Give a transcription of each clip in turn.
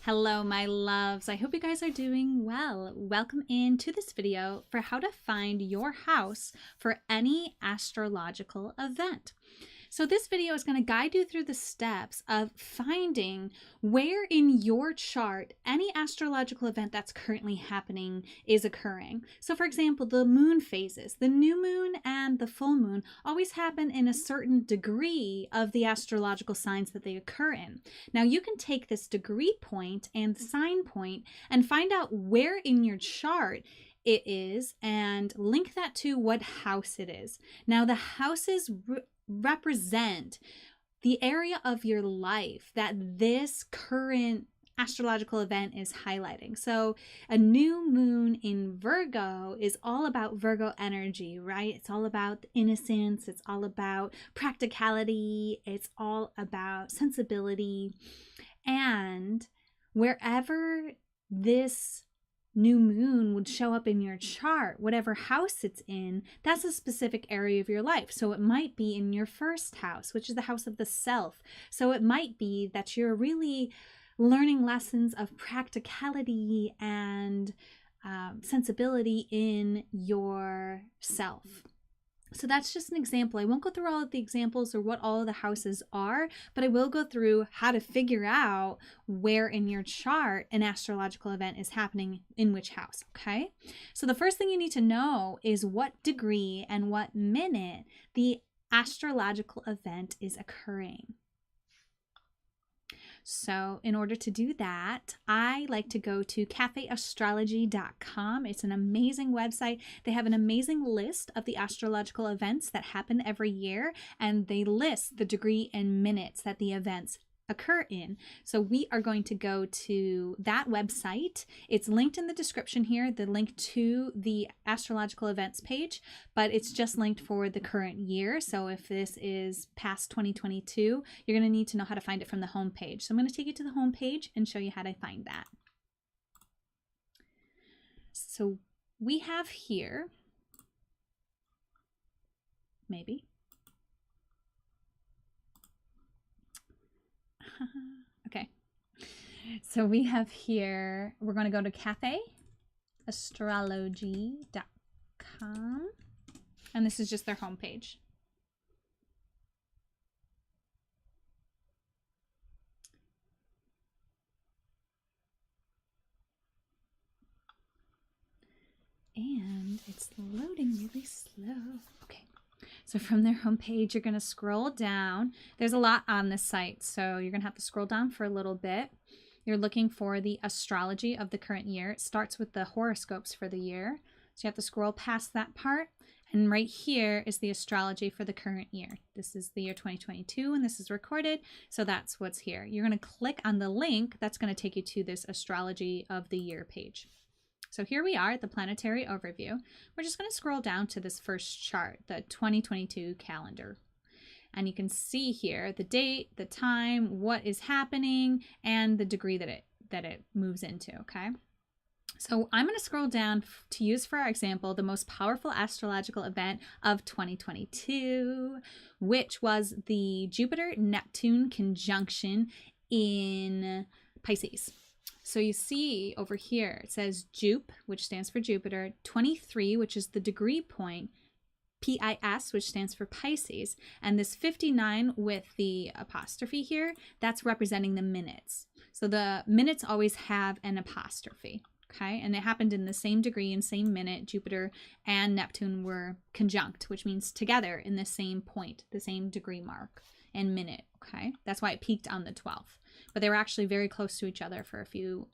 Hello, my loves. I hope you guys are doing well. Welcome into this video for how to find your house for any astrological event. So this video is going to guide you through the steps of finding where in your chart any astrological event that's currently happening is occurring. So for example, the moon phases, the new moon and the full moon always happen in a certain degree of the astrological signs that they occur in. Now you can take this degree point and sign point and find out where in your chart it is and link that to what house it is. Now the houses represent the area of your life that this current astrological event is highlighting. So a new moon in Virgo is all about Virgo energy, right? It's all about innocence. It's all about practicality. It's all about sensibility. And wherever this new moon would show up in your chart, whatever house it's in, that's a specific area of your life. So it might be in your first house, which is the house of the self. So it might be that you're really learning lessons of practicality and sensibility in yourself. So that's just an example. I won't go through all of the examples or what all of the houses are, but I will go through how to figure out where in your chart an astrological event is happening in which house, okay? So the first thing you need to know is what degree and what minute the astrological event is occurring. So in order to do that, I like to go to cafeastrology.com. It's an amazing website. They have an amazing list of the astrological events that happen every year, and they list the degree and minutes that the events occur in. So we are going to go to that website. It's linked in the description here, the link to the astrological events page, but it's just linked for the current year. So if this is past 2022, you're going to need to know how to find it from the home page. So I'm going to take you to the home page and show you how to find that. So we have here, maybe. Okay, so we have here, we're going to go to cafeastrology.com, and this is just their homepage. And it's loading really slow. Okay. So from their homepage, you're going to scroll down. There's a lot on this site, so you're going to have to scroll down for a little bit. You're looking for the astrology of the current year. It starts with the horoscopes for the year. So you have to scroll past that part. And right here is the astrology for the current year. This is the year 2022, and this is recorded. So that's what's here. You're going to click on the link. That's going to take you to this astrology of the year page. So here we are at the planetary overview. We're just going to scroll down to this first chart, the 2022 calendar. And you can see here the date, the time, what is happening, and the degree that it moves into, okay? So I'm going to scroll down to use for our example the most powerful astrological event of 2022, which was the Jupiter-Neptune conjunction in Pisces. So you see over here, it says Jup, which stands for Jupiter, 23, which is the degree point, PIS, which stands for Pisces, and this 59 with the apostrophe here, that's representing the minutes. So the minutes always have an apostrophe, okay? And it happened in the same degree and same minute. Jupiter and Neptune were conjunct, which means together in the same point, the same degree mark and minute, okay? That's why it peaked on the 12th. But they were actually very close to each other for a few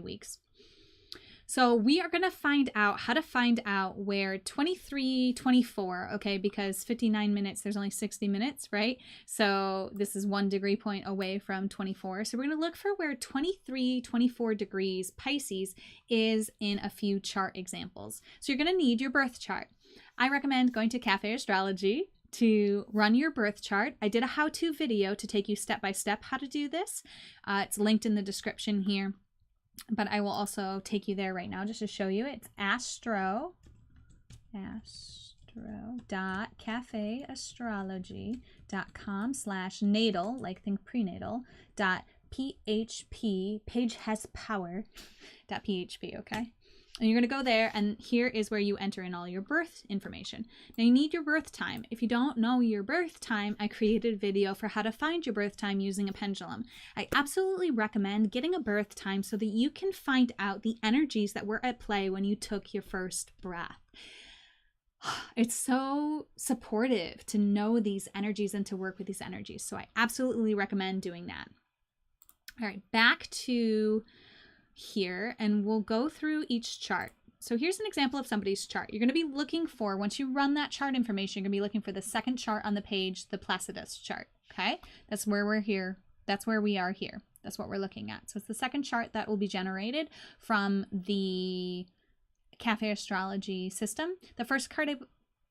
weeks. So we are going to find out how to find out where 23, 24, okay, because 59 minutes, there's only 60 minutes, right? So this is 1 degree point away from 24. So we're going to look for where 23, 24 degrees Pisces is in a few chart examples. So you're going to need your birth chart. I recommend going to Cafe Astrology to run your birth chart. I did a how-to video to take you step by step how to do this. It's linked in the description here, but I will also take you there right now just to show you. It's astro.cafeastrology.com/natal, like think prenatal, .php, page has power .php, okay? And you're going to go there, and here is where you enter in all your birth information. Now you need your birth time. If you don't know your birth time, I created a video for how to find your birth time using a pendulum. I absolutely recommend getting a birth time so that you can find out the energies that were at play when you took your first breath. It's so supportive to know these energies and to work with these energies. So I absolutely recommend doing that. All right, back to here, and we'll go through each chart. So here's an example of somebody's chart. You're going to be looking for, once you run that chart information, you're going to be looking for the second chart on the page, the Placidus chart. Okay, that's where we're here. That's where we are here. That's what we're looking at. So it's the second chart that will be generated from the Cafe Astrology system. The first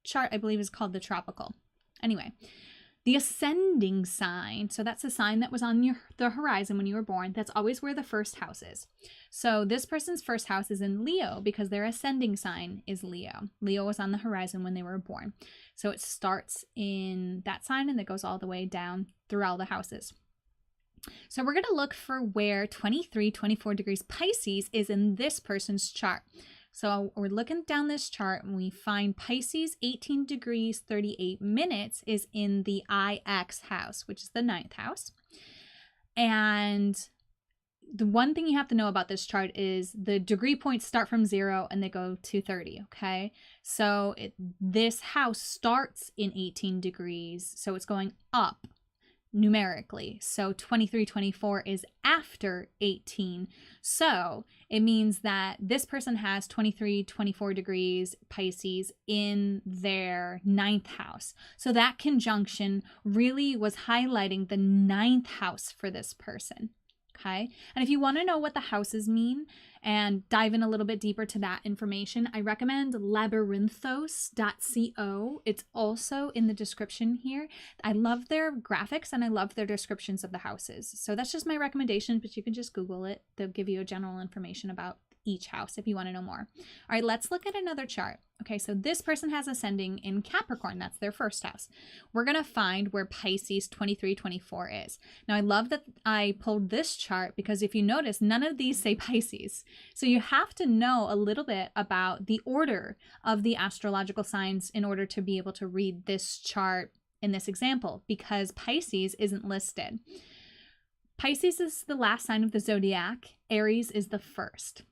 chart, I believe, is called the tropical. Anyway, the ascending sign, so that's a sign that was on the horizon when you were born. That's always where the first house is. So this person's first house is in Leo because their ascending sign is Leo. Leo was on the horizon when they were born. So it starts in that sign and it goes all the way down through all the houses. So we're going to look for where 23, 24 degrees Pisces is in this person's chart. So we're looking down this chart and we find Pisces 18 degrees 38 minutes is in the IX house, which is the 9th house. And the one thing you have to know about this chart is the degree points start from 0 and they go to 30, okay? So this house starts in 18 degrees, so it's going up numerically. So 23, 24 is after 18. So it means that this person has 23, 24 degrees Pisces in their 9th house. So that conjunction really was highlighting the 9th house for this person. Okay. And if you want to know what the houses mean and dive in a little bit deeper to that information, I recommend labyrinthos.co. It's also in the description here. I love their graphics and I love their descriptions of the houses. So that's just my recommendation, but you can just Google it. They'll give you a general information about each house if you want to know more. All right, let's look at another chart. Okay, so this person has ascending in Capricorn. That's their first house. We're going to find where Pisces 23, 24 is. Now, I love that I pulled this chart because if you notice, none of these say Pisces. So you have to know a little bit about the order of the astrological signs in order to be able to read this chart in this example, because Pisces isn't listed. Pisces is the last sign of the zodiac. Aries is the first.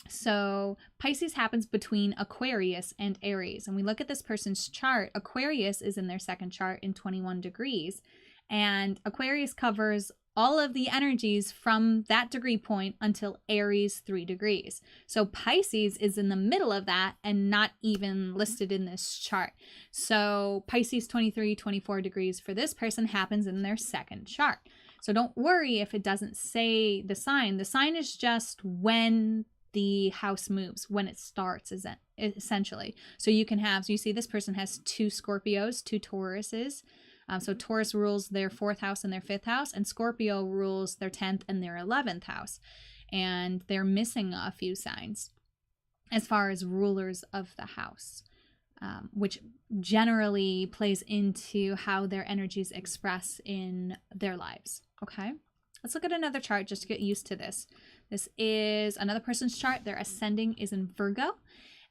So Pisces happens between Aquarius and Aries. And we look at this person's chart. Aquarius is in their second chart in 21 degrees. And Aquarius covers all of the energies from that degree point until Aries 3 degrees. So Pisces is in the middle of that and not even listed in this chart. So Pisces 23, 24 degrees for this person happens in their second chart. So don't worry if it doesn't say the sign. The sign is just when the house moves, when it starts, essentially. So you can have, so you see this person has 2 Scorpios, 2 Tauruses. So Taurus rules their 4th house and their 5th house, and Scorpio rules their 10th and their 11th house. And they're missing a few signs as far as rulers of the house, which generally plays into how their energies express in their lives. Okay, let's look at another chart just to get used to this. This is another person's chart. Their ascending is in Virgo.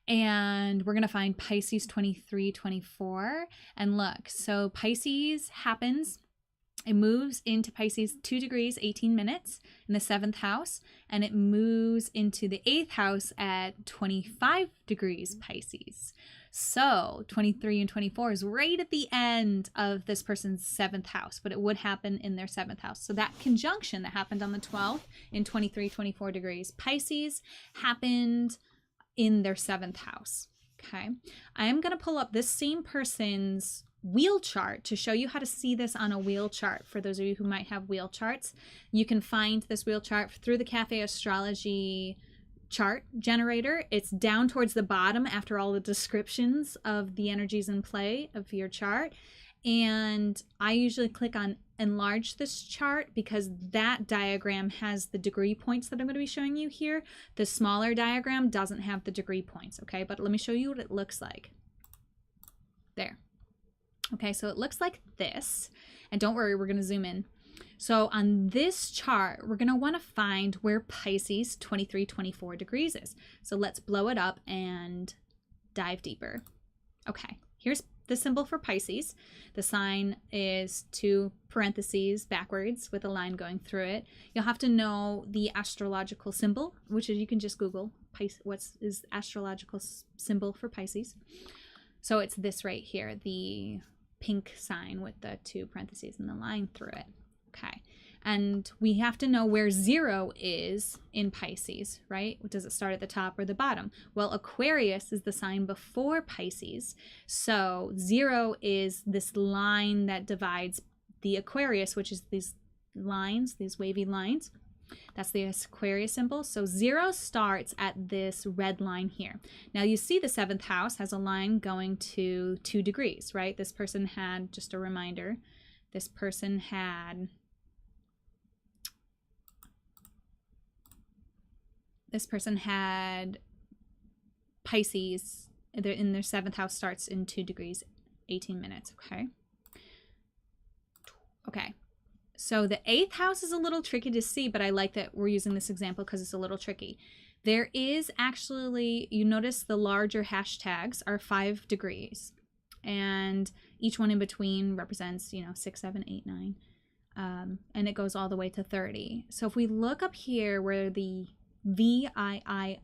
And we're going to find Pisces 23, 24. And look, so Pisces happens, it moves into Pisces 2 degrees, 18 minutes in the 7th house. And it moves into the 8th house at 25 degrees Pisces. So 23 and 24 is right at the end of this person's 7th house, but it would happen in their 7th house. So that conjunction that happened on the 12th in 23, 24 degrees Pisces happened in their 7th house. Okay. I am going to pull up this same person's wheel chart to show you how to see this on a wheel chart. For those of you who might have wheel charts, you can find this wheel chart through the Cafe Astrology chart generator. It's down towards the bottom after all the descriptions of the energies in play of your chart. And I usually click on enlarge this chart because that diagram has the degree points that I'm going to be showing you here. The smaller diagram doesn't have the degree points, okay? But let me show you what it looks like. There. Okay, so it looks like this. And don't worry, we're going to zoom in. So on this chart, we're going to want to find where Pisces 23-24 degrees is. So let's blow it up and dive deeper. Okay, here's the symbol for Pisces. The sign is 2 parentheses backwards with a line going through it. You'll have to know the astrological symbol, which is, you can just Google what is astrological symbol for Pisces. So it's this right here, the pink sign with the 2 parentheses and the line through it. Okay, and we have to know where 0 is in Pisces, right? Does it start at the top or the bottom? Well, Aquarius is the sign before Pisces. So 0 is this line that divides the Aquarius, which is these lines, these wavy lines. That's the Aquarius symbol. So 0 starts at this red line here. Now you see the 7th house has a line going to 2 degrees, right? This person had, just a reminder, this person had Pisces in their 7th house, starts in 2 degrees 18 minutes. Okay, so the 8th house is a little tricky to see, but I like that we're using this example because it's a little tricky. There is actually, you notice the larger hashtags are 5 degrees, and each one in between represents, 6, 7, 8, 9, and it goes all the way to 30. So if we look up here where the VIII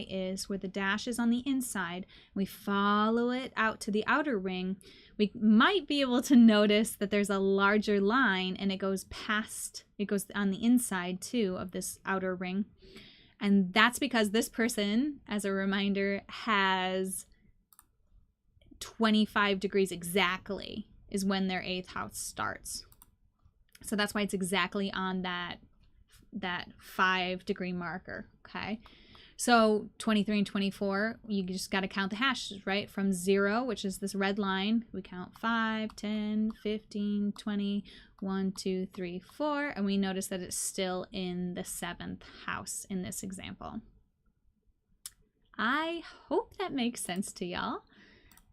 is, where the dash is on the inside, we follow it out to the outer ring, we might be able to notice that there's a larger line, and it goes on the inside too of this outer ring. And that's because this person, as a reminder, has 25 degrees exactly is when their 8th house starts. So that's why it's exactly on that 5 degree marker. Okay, so 23 and 24, you just got to count the hashes, right? From 0, which is this red line, we count 5, 10, 15, 20, 1, 2, 3, 4, and we notice that it's still in the 7th house in this example. I hope that makes sense to y'all.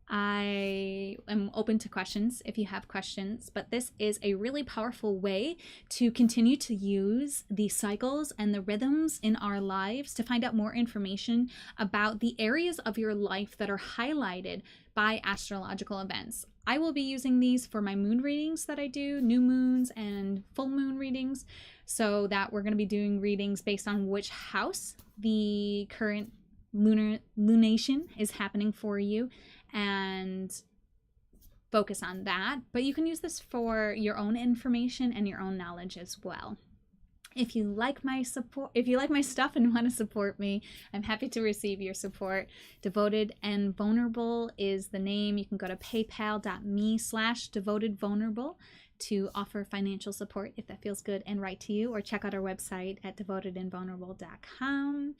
I am open to questions if you have questions, but this is a really powerful way to continue to use the cycles and the rhythms in our lives to find out more information about the areas of your life that are highlighted by astrological events. I will be using these for my moon readings that I do, new moons and full moon readings, so that we're going to be doing readings based on which house the current lunation is happening for you, and focus on that. But you can use this for your own information and your own knowledge as well. If you like my stuff and want to support me, I'm happy to receive your support. Devoted and Vulnerable is the name. You can go to paypal.me/devotedvulnerable to offer financial support if that feels good and right to you, or check out our website at devotedandvulnerable.com.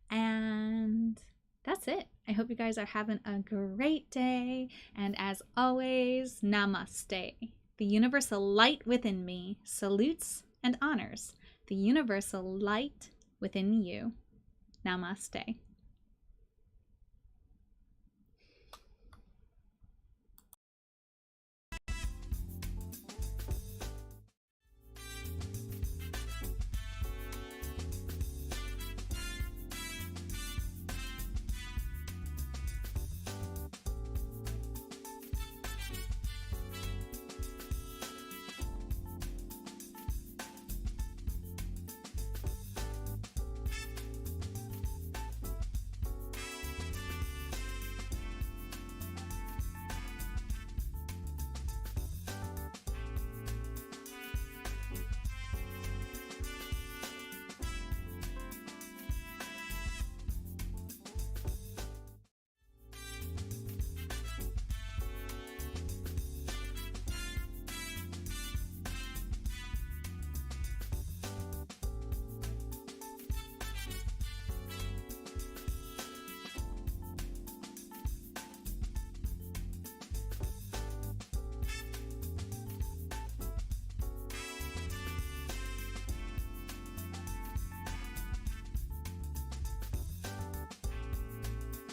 And that's it. I hope you guys are having a great day. And as always, namaste. The universal light within me salutes and honors the universal light within you. Namaste.